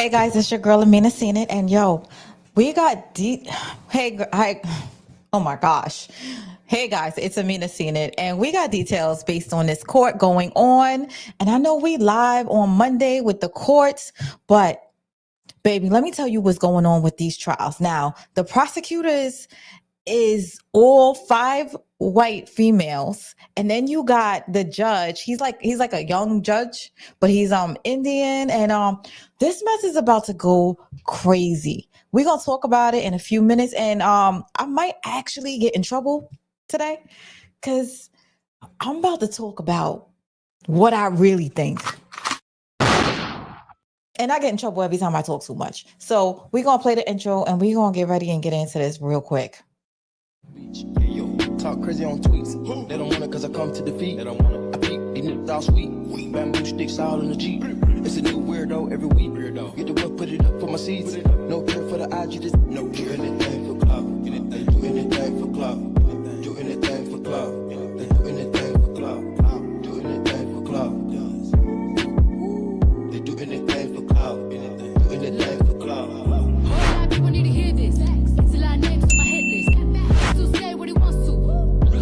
Hey guys, it's your girl Amina Seen It, and yo, we got oh my gosh. Hey guys, it's Amina Seen It, and we got details based on this court going on. And I know we live on Monday with the courts, but baby, let me tell you what's going on with these trials. Now, the prosecutors is all five white females, and then you got the judge. He's like a young judge, but he's Indian, and this mess is about to go crazy. We're gonna talk about it in a few minutes, and I might actually get in trouble today because I'm about to talk about what I really think. And I get in trouble every time I talk too much. So we're gonna play the intro and we're gonna get ready and get into this real quick. Talk crazy on tweets. They don't want it cause I come to defeat. They don't want it. I peek, these niggas all sweet. Bamboo sticks all in the Jeep. It's a new weirdo every week. Get the whip, put it up for my seeds. No care for the IG, just no do anything for club. They do anything for club. Do anything for club. They do anything for club. Do anything for club. They do anything for club. Do anything for club. Whole lot of people need to hear this. It's a lot of names on my hit list. Still say what he wants to.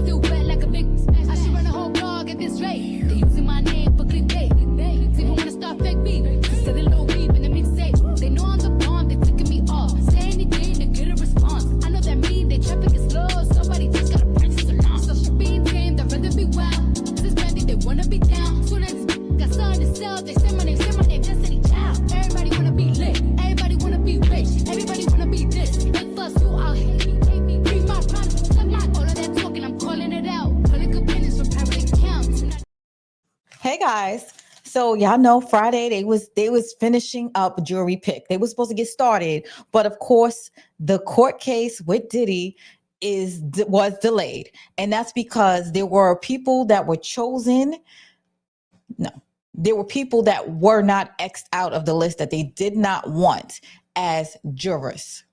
Still wet like a big. I should run a whole blog at this rate. They using my name for clickbait. They even wanna start fake beef. Instead of low weave in the mixtape. They know I'm the bomb. They ticking me off. Say anything to get a response. I know that mean they traffic is low. Somebody just gotta practice along. So she being tame. They'd rather be wild. This brandy they wanna be down. Soon as got something to sell, they say my name, Destiny Child. Everybody wanna be lit. Everybody wanna be rich. Everybody wanna be this. Look for us who out here. Read my promise. All of that talking, I'm calling it out. Public opinions from private accounts. Hey guys. So y'all know Friday they was finishing up jury pick. They were supposed to get started, but of course the court case with Diddy was delayed. And that's because there were people that were chosen. No. There were people that were not X'd out of the list that they did not want as jurors.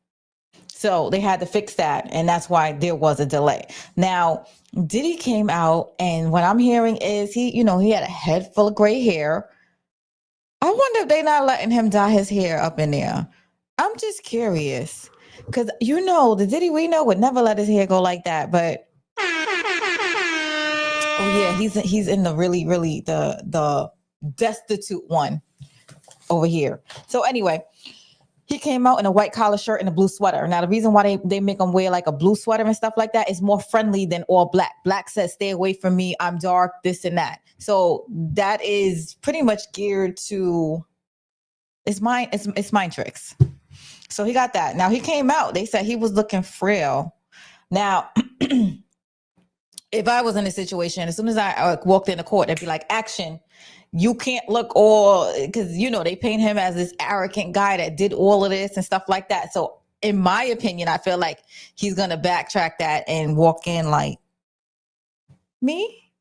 So they had to fix that, and that's why there was a delay. Now, Diddy came out, and what I'm hearing is he had a head full of gray hair. I wonder if they're not letting him dye his hair up in there. I'm just curious, because the Diddy we know would never let his hair go like that. But oh yeah, he's in the really the destitute one over here. So anyway. He came out in a white collar shirt and a blue sweater. Now, the reason why they make him wear like a blue sweater and stuff like that is more friendly than all black. Black says, stay away from me. I'm dark, this and that. So that is pretty much geared to, it's mind tricks. So he got that. Now he came out. They said he was looking frail. Now, if I was in a situation, as soon as I walked in the court, they'd be like, action. You can't look all, because they paint him as this arrogant guy that did all of this and stuff like that. So in my opinion, I feel like he's gonna backtrack that and walk in like me.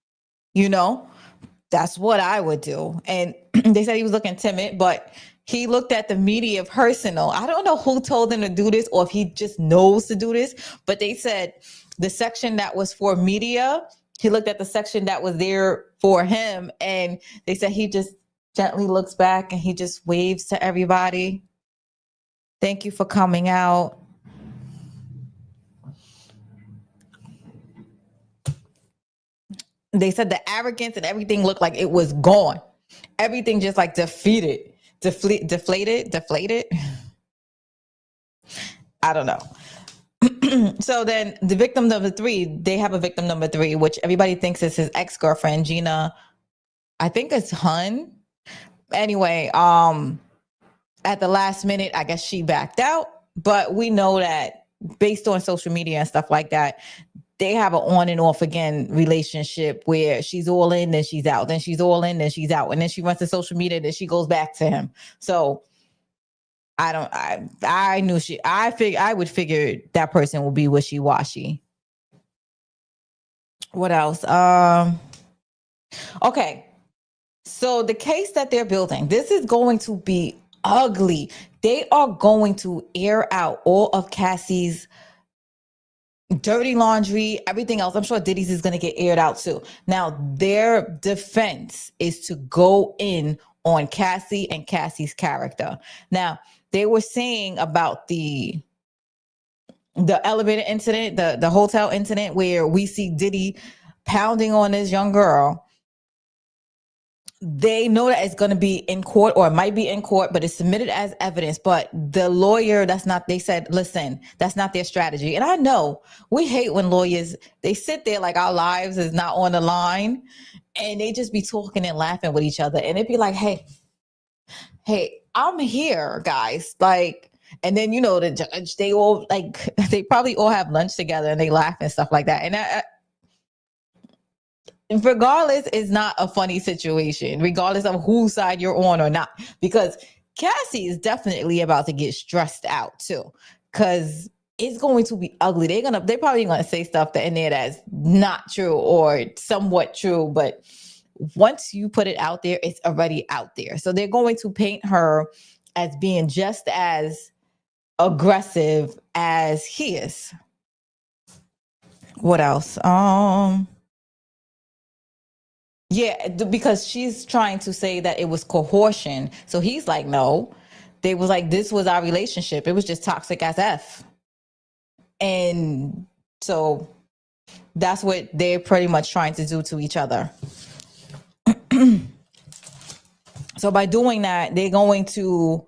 That's what I would do. And they said he was looking timid, but he looked at the media personal. I don't know who told him to do this or if he just knows to do this, but they said the section that was for media, he looked at the section that was there for him, and they said he just gently looks back and he just waves to everybody. Thank you for coming out. They said the arrogance and everything looked like it was gone. Everything just like deflated. I don't know. So then the victim number 3, they have a victim number 3, which everybody thinks is his ex-girlfriend, Gina. I think it's Hun. Anyway, at the last minute, I guess she backed out. But we know that based on social media and stuff like that, they have an on and off again relationship where she's all in, then she's out, then she's all in, then she's out. And then she runs to social media, then she goes back to him. So I would figure that person will be wishy-washy. What else? Okay. So the case that they're building, this is going to be ugly. They are going to air out all of Cassie's dirty laundry, everything else. I'm sure Diddy's is going to get aired out too. Now, their defense is to go in on Cassie and Cassie's character. Now, they were saying about the elevator incident, the hotel incident where we see Diddy pounding on this young girl. They know that it's going to be in court, or it might be in court, but it's submitted as evidence. But the lawyer, they said, listen, that's not their strategy. And I know we hate when lawyers, they sit there like our lives is not on the line, and they just be talking and laughing with each other. And it'd be like, hey, I'm here, guys. Like, and then, the judge, they all like, they probably all have lunch together and they laugh and stuff like that. And regardless, it's not a funny situation, regardless of whose side you're on or not, because Cassie is definitely about to get stressed out too, because it's going to be ugly. They're probably gonna say stuff in there that's not true or somewhat true, but once you put it out there, it's already out there. So they're going to paint her as being just as aggressive as he is. What else? Yeah, because she's trying to say that it was coercion. So he's like, no. They was like, this was our relationship. It was just toxic as F. And so that's what they're pretty much trying to do to each other. So by doing that, they're going to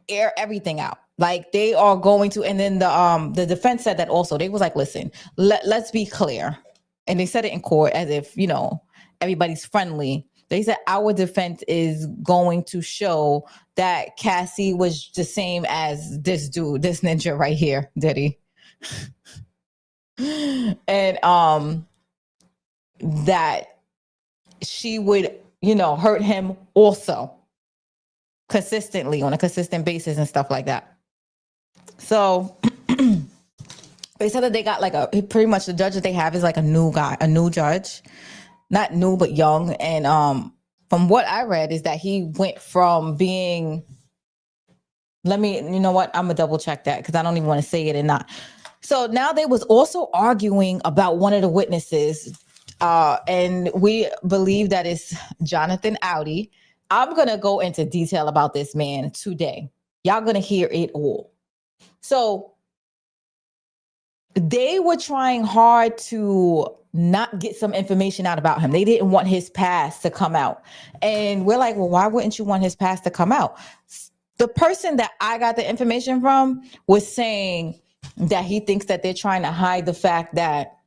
air everything out. Like they are going to, and then the defense said that also. They was like, listen, let's be clear. And they said it in court as if, everybody's friendly. They said our defense is going to show that Cassie was the same as this dude, this ninja right here, Diddy. And that she would, hurt him also consistently on a consistent basis and stuff like that. So they said that they got pretty much the judge that they have is like a new guy, a new judge. Not new, but young. And from what I read is that he went from being, I'm gonna double check that because I don't even want to say it and not. So now they was also arguing about one of the witnesses. And we believe that it's Jonathan Audi. I'm gonna go into detail about this man today. Y'all gonna hear it all. So they were trying hard to not get some information out about him. They didn't want his past to come out. And we're like, well, why wouldn't you want his past to come out? The person that I got the information from was saying that he thinks that they're trying to hide the fact that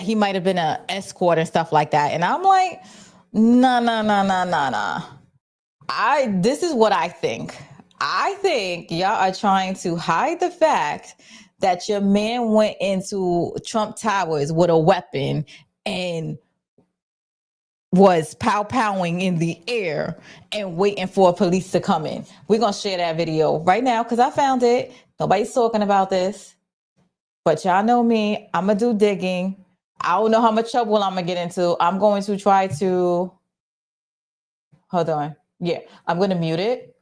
he might have been an escort and stuff like that. And I'm like, no. This is what I think. I think y'all are trying to hide the fact that your man went into Trump Towers with a weapon and was pow-powing in the air and waiting for police to come in. We're going to share that video right now because I found it. Nobody's talking about this. But y'all know me. I'm going to do digging. I don't know how much trouble I'm going to get into. I'm going to try to... Hold on. Yeah, I'm going to mute it.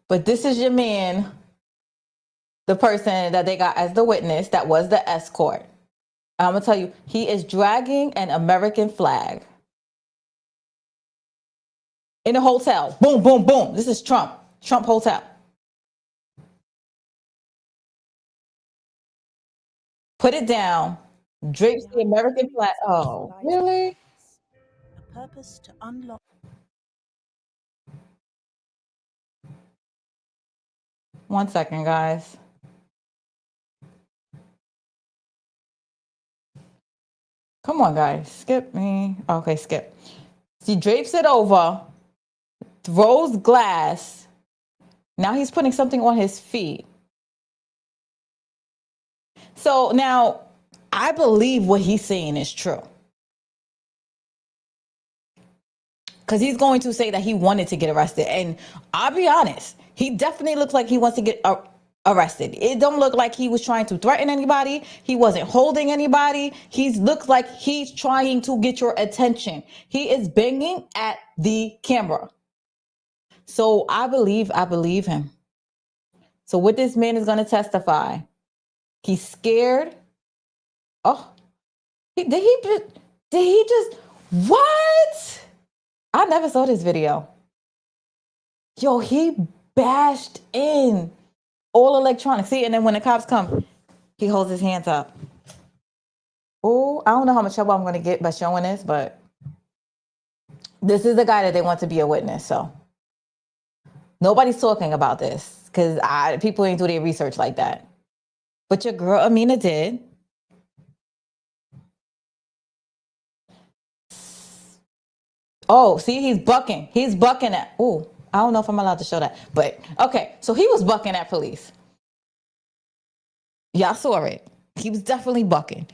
But this is your man, the person that they got as the witness that was the escort. I'm going to tell you, he is dragging an American flag in a hotel. Boom, boom, boom. This is Trump Hotel. Put it down. Drapes the American flag. Oh, really? A purpose to unlock. One second, guys. Come on, guys. Skip me. Okay, skip. He drapes it over, throws glass. Now he's putting something on his feet. So now I believe what he's saying is true. Because he's going to say that he wanted to get arrested. And I'll be honest, he definitely looks like he wants to get arrested. It don't look like he was trying to threaten anybody. He wasn't holding anybody. He looks like he's trying to get your attention. He is banging at the camera. So I believe him. So what this man is going to testify, he's scared. Oh, Did he just what? I never saw this video. Yo, he bashed in all electronics. See, and then when the cops come, he holds his hands up. Oh, I don't know how much trouble I'm going to get by showing this, but this is the guy that they want to be a witness. So nobody's talking about this because people ain't do their research like that. But your girl Amina did. Oh, see, he's bucking. He's bucking at. Oh, I don't know if I'm allowed to show that, but okay. So he was bucking at police. Y'all saw it. He was definitely bucking.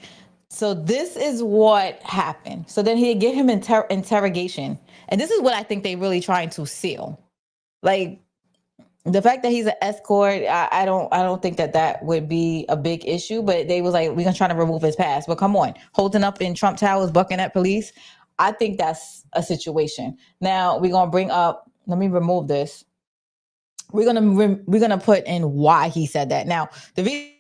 So this is what happened. So then he'd get him interrogation. And this is what I think they really trying to seal. Like the fact that he's an escort, I don't think that would be a big issue, but they was like, we're going to try to remove his pass. But come on, holding up in Trump Towers, bucking at police. I think that's a situation. Now we're going to bring up, let me remove this. We're going to put in why he said that. Now, the reason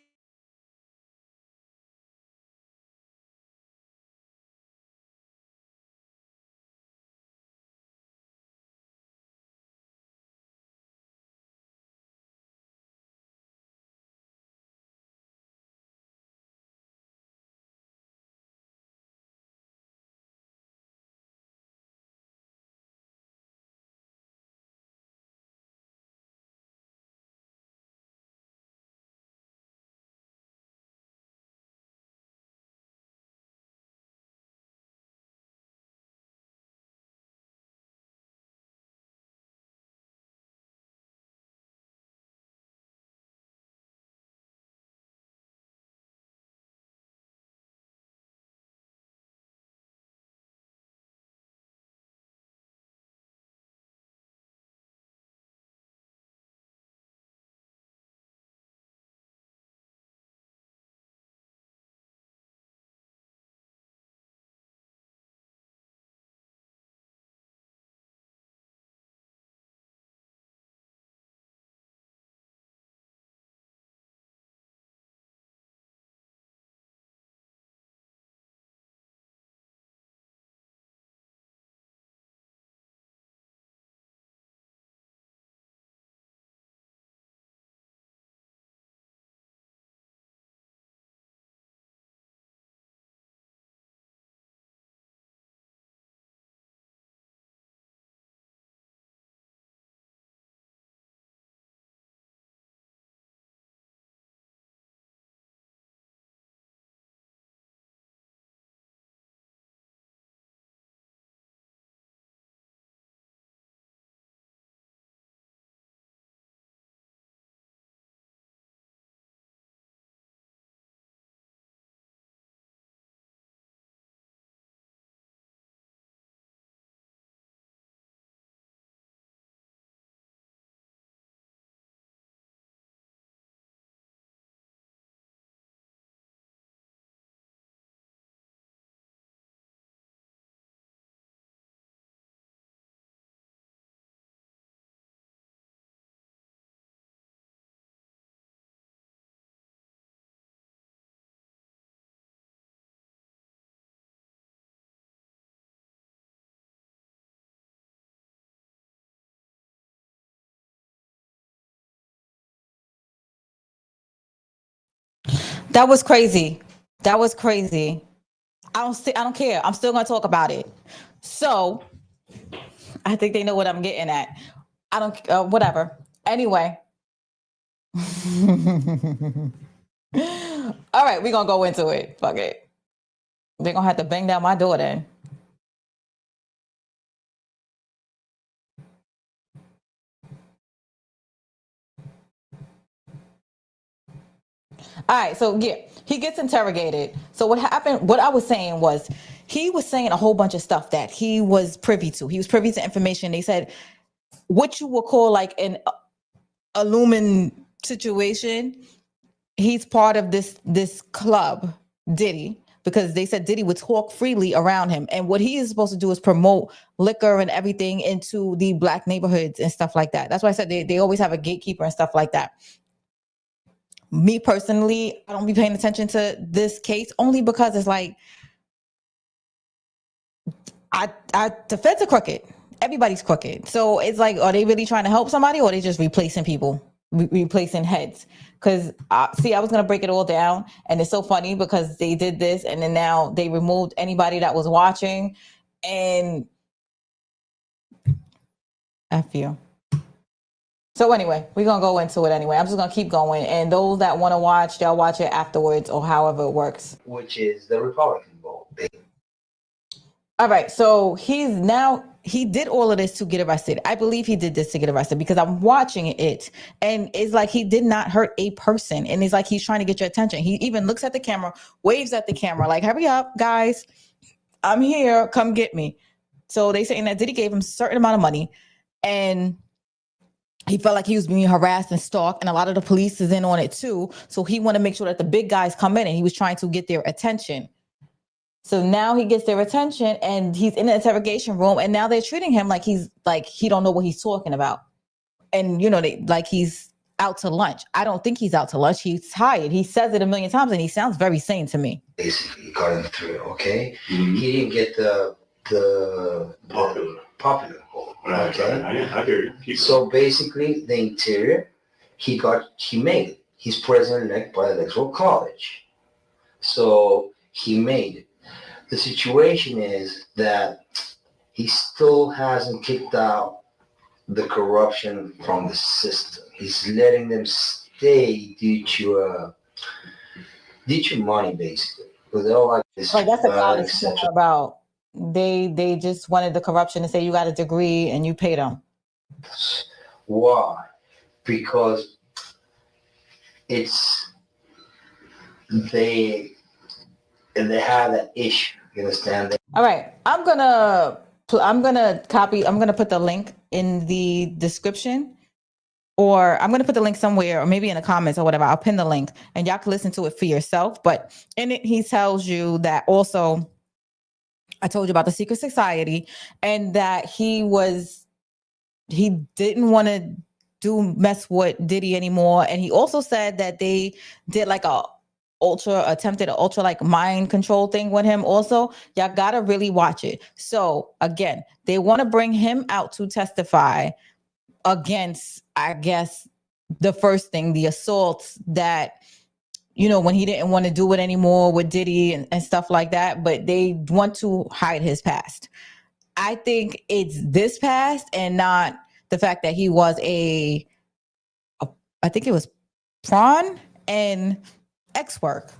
that was crazy. That was crazy. I don't care. I'm still going to talk about it. So I think they know what I'm getting at. I don't, whatever. Anyway. All right, we're going to go into it. Fuck it. They're going to have to bang down my door then. All right, so yeah, he gets interrogated. So what happened, what I was saying was, he was saying a whole bunch of stuff that he was privy to. He was privy to information. They said what you would call like an illumin situation. He's part of this club, Diddy, because they said Diddy would talk freely around him. And what he is supposed to do is promote liquor and everything into the black neighborhoods and stuff like that. That's why I said they always have a gatekeeper and stuff like that. Me personally, I don't be paying attention to this case only because it's like, The feds are crooked. Everybody's crooked. So it's like, are they really trying to help somebody, or are they just replacing people, replacing heads? Because see, I was gonna break it all down, and it's so funny because they did this, and then now they removed anybody that was watching, and F you. So anyway, we're gonna go into it anyway. I'm just gonna keep going, and those that want to watch, they'll watch it afterwards or however it works. Which is the Republican vote. All right, so he did all of this to get arrested. I believe he did this to get arrested because I'm watching it, and it's like he did not hurt a person, and it's like he's trying to get your attention. He even looks at the camera, waves at the camera, like, hurry up, guys, I'm here, come get me. So they saying that Diddy gave him a certain amount of money, and he felt like he was being harassed and stalked, and a lot of the police is in on it too. So he wanted to make sure that the big guys come in, and he was trying to get their attention. So now he gets their attention, and he's in the interrogation room, and now they're treating him like he don't know what he's talking about. And, like he's out to lunch. I don't think he's out to lunch. He's tired. He says it a million times, and he sounds very sane to me. Basically, according to it, okay? Mm-hmm. He didn't get the popular vote, okay? I hear you. So basically, the interior, he made it. He's president-elect by the Electoral College. So he made it. The situation is that he still hasn't kicked out the corruption from the system. He's letting them stay due to money, basically. Because they don't like this. Like that's what it's about. They just wanted the corruption to say you got a degree and you paid them. Why? Because they have that issue. You understand? All right, I'm gonna put the link in the description, or I'm gonna put the link somewhere, or maybe in the comments or whatever. I'll pin the link, and y'all can listen to it for yourself. But in it, he tells you that also, I told you about the secret society, and that he didn't want to mess with Diddy anymore, and he also said that they did like attempted an ultra like mind control thing with him also. Y'all gotta really watch it. So again, they want to bring him out to testify against, I guess, the first thing, the assaults that, when he didn't want to do it anymore with Diddy and stuff like that, but they want to hide his past. I think it's this past and not the fact that he was I think it was prawn and X work.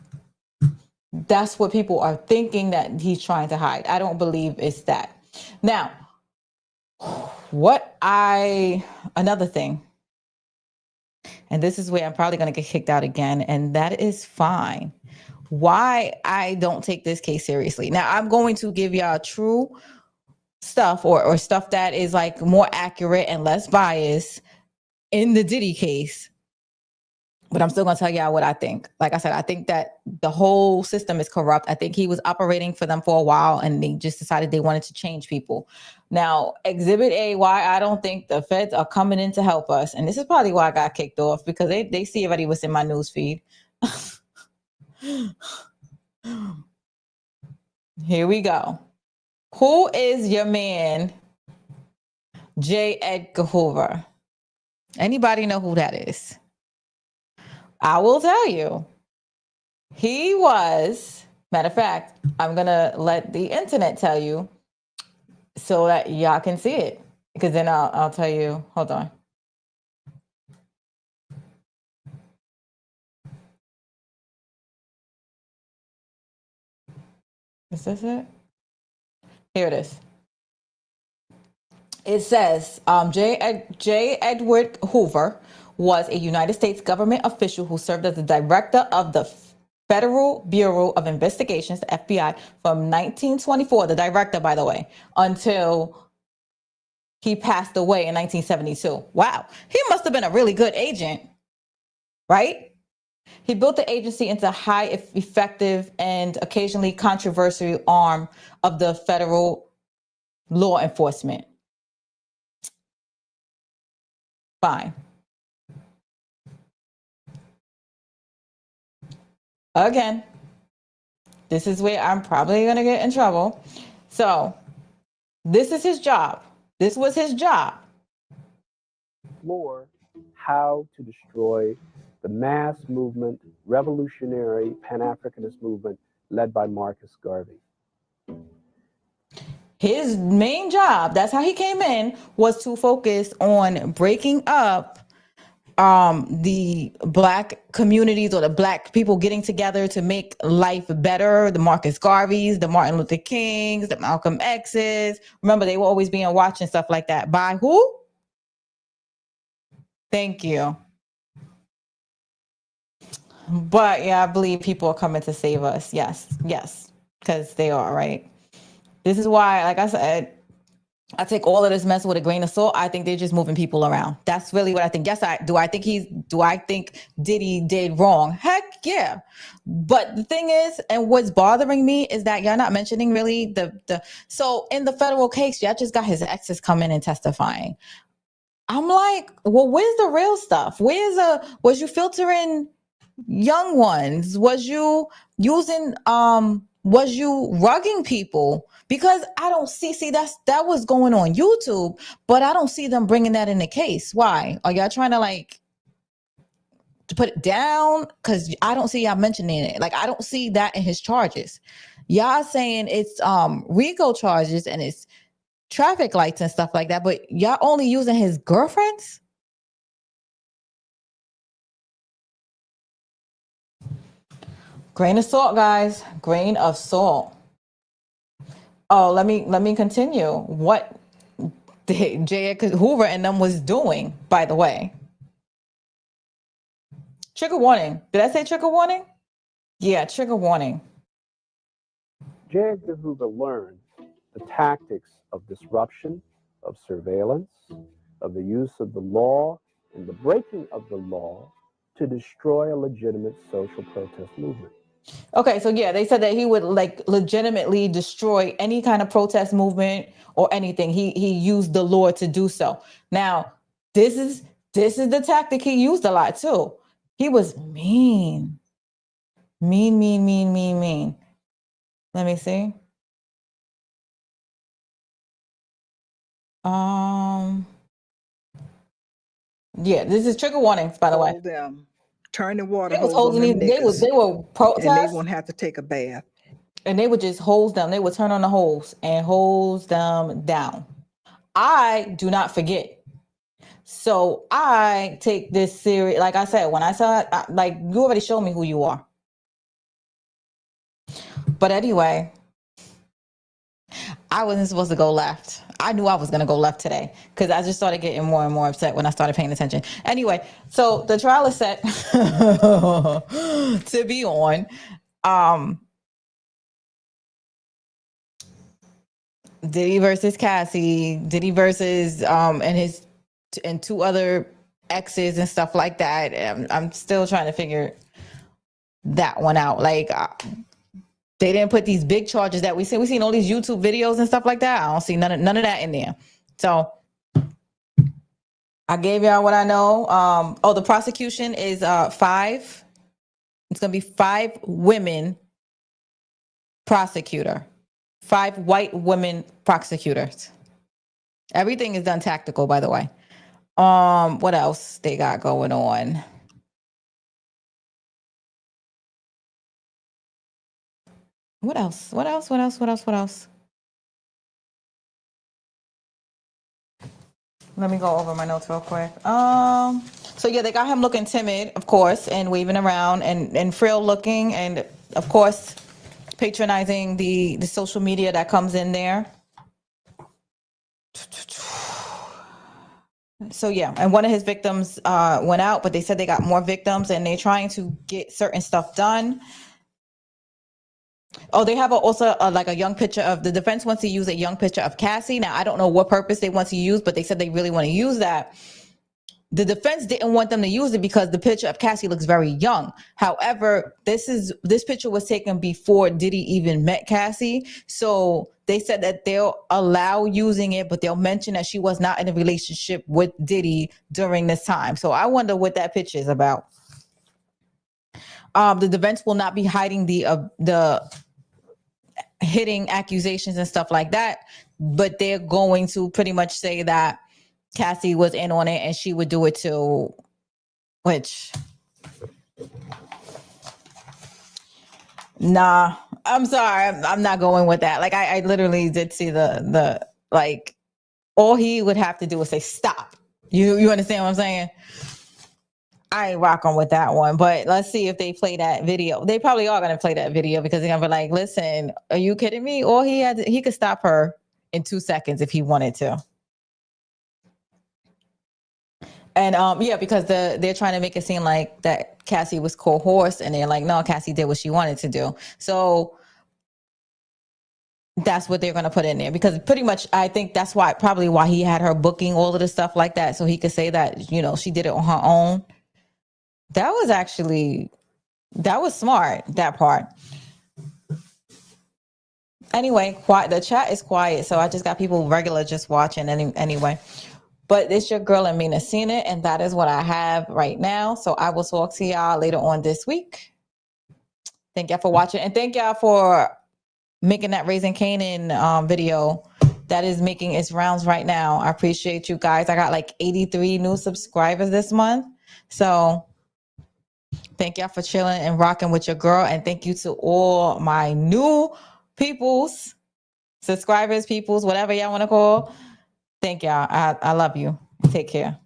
That's what people are thinking that he's trying to hide. I don't believe it's that. Now, another thing, and this is where I'm probably going to get kicked out again, and that is fine. Why I don't take this case seriously. Now, I'm going to give y'all true stuff or stuff that is like more accurate and less biased in the Diddy case. But I'm still going to tell y'all what I think. Like I said, I think that the whole system is corrupt. I think he was operating for them for a while, and they just decided they wanted to change people. Now, Exhibit A, why I don't think the feds are coming in to help us. And this is probably why I got kicked off, because they see already what's in my news feed. Here we go. Who is your man, J. Edgar Hoover? Anybody know who that is? I will tell you. He was, matter of fact, I'm going to let the internet tell you so that y'all can see it. Because then I'll tell you, hold on. Is this it? Here it is. It says, J. Edward Hoover was a United States government official who served as the director of the Federal Bureau of Investigations, the FBI, from 1924, the director, by the way, until he passed away in 1972. Wow. He must have been a really good agent, right? He built the agency into a high effective and occasionally controversial arm of the federal law enforcement. Fine. Again, this is where I'm probably going to get in trouble. So This is his job. This was his job. Explore how to destroy the mass movement, revolutionary Pan-Africanist movement led by Marcus Garvey. His main job, that's how he came in, was to focus on breaking up the black communities or the black people getting together to make life better. The Marcus Garveys, the Martin Luther Kings, the Malcolm X's. Remember, they were always being watched and stuff like that. By who? Thank you. But yeah, I believe people are coming to save us. Yes, because they are, right? This is why, like I said, I take all of this mess with a grain of salt. I think they're just moving people around. That's really what I think. Yes, do I think Diddy did wrong? Heck yeah. But the thing is, and what's bothering me is that y'all not mentioning really so in the federal case, y'all just got his exes coming and testifying. I'm like, well, where's the real stuff? Was you filtering young ones? Was you using was you rugging people? Because I don't see that was going on YouTube, but I don't see them bringing that in the case. Why? Are y'all trying to put it down? Because I don't see y'all mentioning it. Like, I don't see that in his charges. Y'all saying it's RICO charges and it's traffic lights and stuff like that, but y'all only using his girlfriends? Grain of salt, guys. Grain of salt. Oh, let me continue. What Edgar Hoover and them was doing, by the way. Trigger warning. Did I say trigger warning? Yeah, trigger warning. J. Edgar Hoover learned the tactics of disruption, of surveillance, of the use of the law and the breaking of the law to destroy a legitimate social protest movement. Okay, so yeah, they said that he would like legitimately destroy any kind of protest movement or anything. He used the law to do so. Now, this is the tactic he used a lot too. He was mean. Mean. Let me see. Yeah, this is trigger warnings, by the way. Hold them. Turn the water They was hose on holding them they niggas, were protest, and they won't have to take a bath. and they would just hose them. They would turn on the hose and hose them down. I do not forget. So I take this serious. Like I said, when I saw it, like you already showed me who you are. But anyway, I wasn't supposed to go left. I knew I was going to go left today because I just started getting more and more upset when I started paying attention. Anyway, so the trial is set to be on. Diddy versus Cassie, Diddy versus and two other exes and stuff like that. I'm still trying to figure that one out. Like they didn't put these big charges that we seen all these YouTube videos and stuff like that. I don't see none of that in there. So I gave y'all what I know. The prosecution is 5. It's gonna be 5 women prosecutor. 5 white women prosecutors. Everything is done tactical, by the way. What else they got going on? What else? Let me go over my notes real quick. So yeah, they got him looking timid, of course, and waving around and frail looking, and of course, patronizing the social media that comes in there. So yeah, and one of his victims went out, but they said they got more victims, and they're trying to get certain stuff done. Oh, they have also like a young picture of the defense wants to use a young picture of Cassie. Now, I don't know what purpose they want to use, but they said they really want to use that. The defense didn't want them to use it because the picture of Cassie looks very young. However, this picture was taken before Diddy even met Cassie. So they said that they'll allow using it, but they'll mention that she was not in a relationship with Diddy during this time. So I wonder what that picture is about. The defense will not be hiding the hitting accusations and stuff like that, but they're going to pretty much say that Cassie was in on it and she would do it too, which, nah, I'm sorry, I'm not going with that. Like I literally did see the like, all he would have to do is say stop. You understand what I'm saying? I ain't rocking with that one, but let's see if they play that video. They probably are going to play that video because they're going to be like, listen, are you kidding me? Or he could stop her in 2 seconds if he wanted to. And yeah, because they're trying to make it seem like that Cassie was coerced, and they're like, no, Cassie did what she wanted to do. So that's what they're going to put in there, because pretty much I think that's probably why he had her booking all of the stuff like that, so he could say that, you know, she did it on her own. That was smart, that part. Anyway, the chat is quiet, so I just got people regular just watching anyway. But it's your girl Amina Seen It, and that is what I have right now. So I will talk to y'all later on this week. Thank y'all for watching, and thank y'all for making that Raising Canaan video. That is making its rounds right now. I appreciate you guys. I got like 83 new subscribers this month. So thank y'all for chilling and rocking with your girl. And thank you to all my new peoples, subscribers, peoples, whatever y'all want to call. Thank y'all. I love you. Take care.